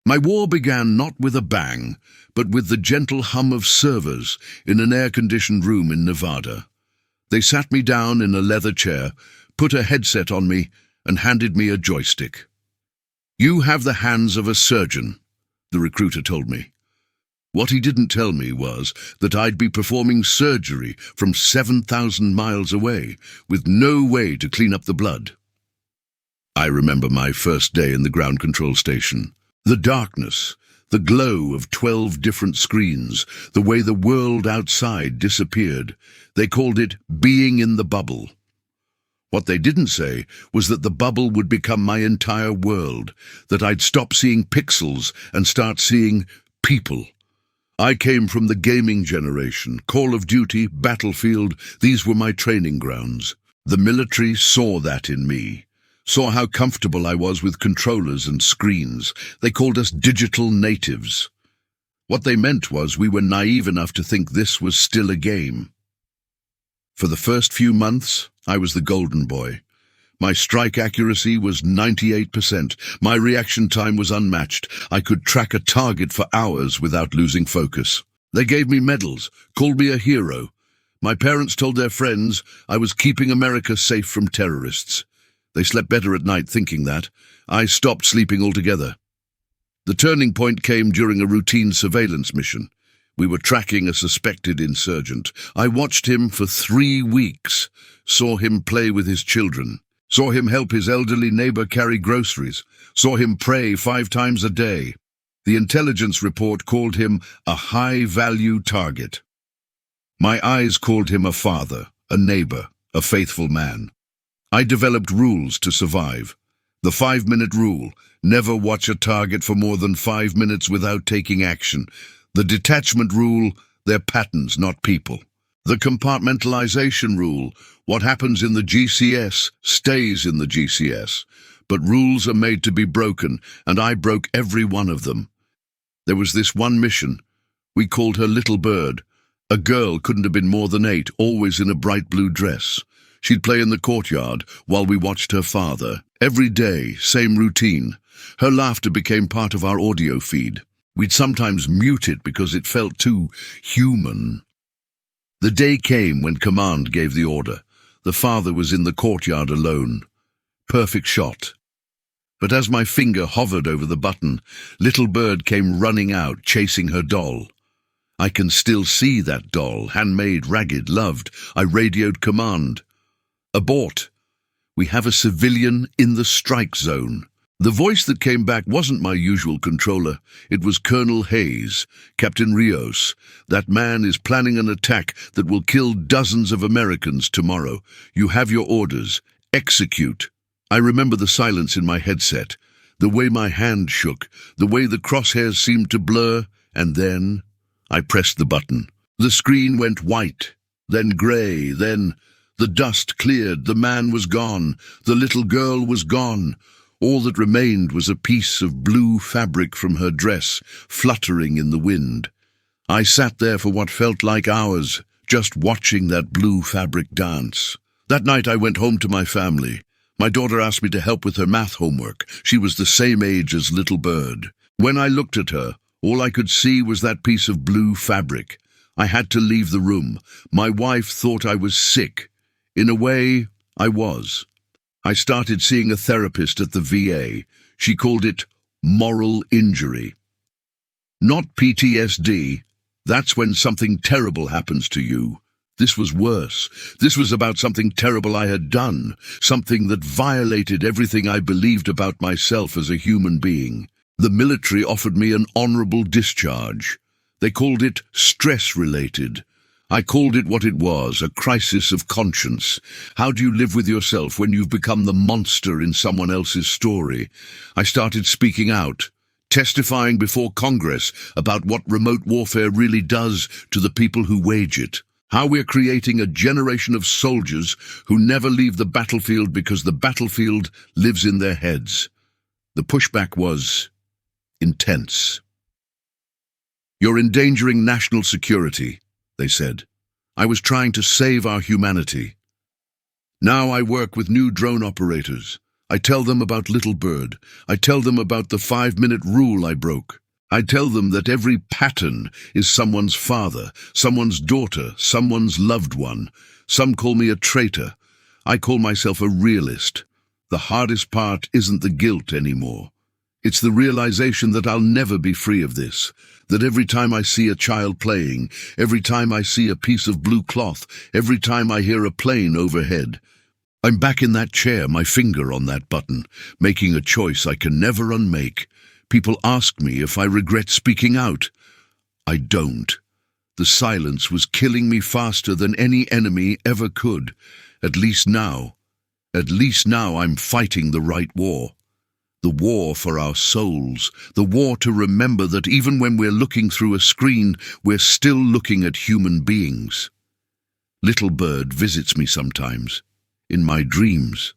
My war began not with a bang, but with the gentle hum of servers in an air-conditioned room in Nevada. They sat me down in a leather chair, put a headset on me, and handed me a joystick. "You have the hands of a surgeon," the recruiter told me. What he didn't tell me was that I'd be performing surgery from 7,000 miles away, with no way to clean up the blood. I remember my first day in the ground control station. The darkness, the glow of 12 different screens, the way the world outside disappeared. They called it being in the bubble. What they didn't say was that the bubble would become my entire world, that I'd stop seeing pixels and start seeing people. I came from the gaming generation. Call of Duty, Battlefield, these were my training grounds. The military saw that in me, saw how comfortable I was with controllers and screens. They called us digital natives. What they meant was we were naive enough to think this was still a game. For the first few months, I was the golden boy. My strike accuracy was 98%. My reaction time was unmatched. I could track a target for hours without losing focus. They gave me medals, called me a hero. My parents told their friends I was keeping America safe from terrorists. They slept better at night thinking that. I stopped sleeping altogether. The turning point came during a routine surveillance mission. We were tracking a suspected insurgent. I watched him for 3 weeks, saw him play with his children, saw him help his elderly neighbor carry groceries, saw him pray 5 times a day. The intelligence report called him a high-value target. My eyes called him a father, a neighbor, a faithful man. I developed rules to survive. The 5-minute rule: never watch a target for more than 5 minutes without taking action. The detachment rule: they're patterns, not people. The compartmentalization rule: what happens in the GCS stays in the GCS. But rules are made to be broken, and I broke every one of them. There was this one mission. We called her Little Bird. A girl couldn't have been more than 8, always in a bright blue dress. She'd play in the courtyard while we watched her father. Every day, same routine. Her laughter became part of our audio feed. We'd sometimes mute it because it felt too human. The day came when command gave the order. The father was in the courtyard alone. Perfect shot. But as my finger hovered over the button, Little Bird came running out, chasing her doll. I can still see that doll, handmade, ragged, loved. I radioed command. Abort. We have a civilian in the strike zone. The voice that came back wasn't my usual controller. It was Colonel Hayes, Captain Rios. That man is planning an attack that will kill dozens of Americans tomorrow. You have your orders. Execute. I remember the silence in my headset, the way my hand shook, the way the crosshairs seemed to blur, and then I pressed the button. The screen went white, then grey, then the dust cleared. The man was gone. The little girl was gone. All that remained was a piece of blue fabric from her dress, fluttering in the wind. I sat there for what felt like hours, just watching that blue fabric dance. That night I went home to my family. My daughter asked me to help with her math homework. She was the same age as Little Bird. When I looked at her, all I could see was that piece of blue fabric. I had to leave the room. My wife thought I was sick. In a way, I was. I started seeing a therapist at the VA. She called it moral injury. Not PTSD. That's when something terrible happens to you. This was worse. This was about something terrible I had done, something that violated everything I believed about myself as a human being. The military offered me an honorable discharge. They called it stress-related. I called it what it was, a crisis of conscience. How do you live with yourself when you've become the monster in someone else's story? I started speaking out, testifying before Congress about what remote warfare really does to the people who wage it. How we're creating a generation of soldiers who never leave the battlefield because the battlefield lives in their heads. The pushback was intense. "You're endangering national security," they said. I was trying to save our humanity. Now I work with new drone operators. I tell them about Little Bird. I tell them about the 5-minute rule I broke. I tell them that every pattern is someone's father, someone's daughter, someone's loved one. Some call me a traitor. I call myself a realist. The hardest part isn't the guilt anymore. It's the realization that I'll never be free of this, that every time I see a child playing, every time I see a piece of blue cloth, every time I hear a plane overhead, I'm back in that chair, my finger on that button, making a choice I can never unmake. People ask me if I regret speaking out. I don't. The silence was killing me faster than any enemy ever could. At least now I'm fighting the right war. The war for our souls, the war to remember that even when we're looking through a screen, we're still looking at human beings. Little Bird visits me sometimes, in my dreams.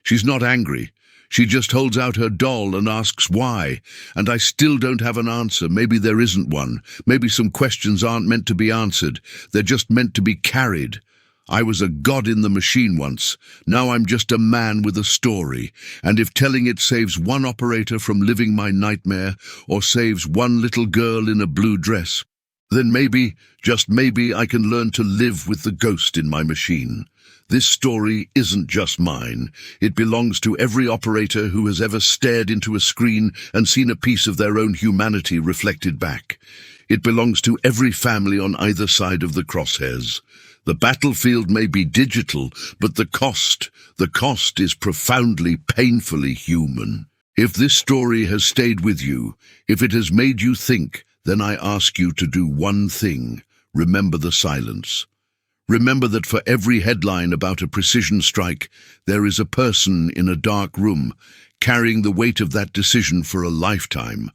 She's not angry. She just holds out her doll and asks why, and I still don't have an answer. Maybe there isn't one. Maybe some questions aren't meant to be answered. They're just meant to be carried. I was a god in the machine once. Now I'm just a man with a story, and if telling it saves one operator from living my nightmare, or saves one little girl in a blue dress, then maybe, just maybe, I can learn to live with the ghost in my machine. This story isn't just mine. It belongs to every operator who has ever stared into a screen and seen a piece of their own humanity reflected back. It belongs to every family on either side of the crosshairs. The battlefield may be digital, but the cost is profoundly, painfully human. If this story has stayed with you, if it has made you think, then I ask you to do one thing. Remember the silence. Remember that for every headline about a precision strike, there is a person in a dark room, carrying the weight of that decision for a lifetime.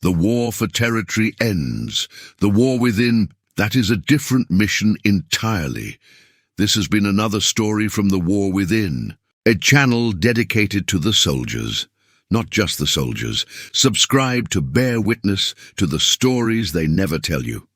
The war for territory ends. The war within, that is a different mission entirely. This has been another story from the War Within, a channel dedicated to the soldiers. Not just the soldiers. Subscribe to bear witness to the stories they never tell you.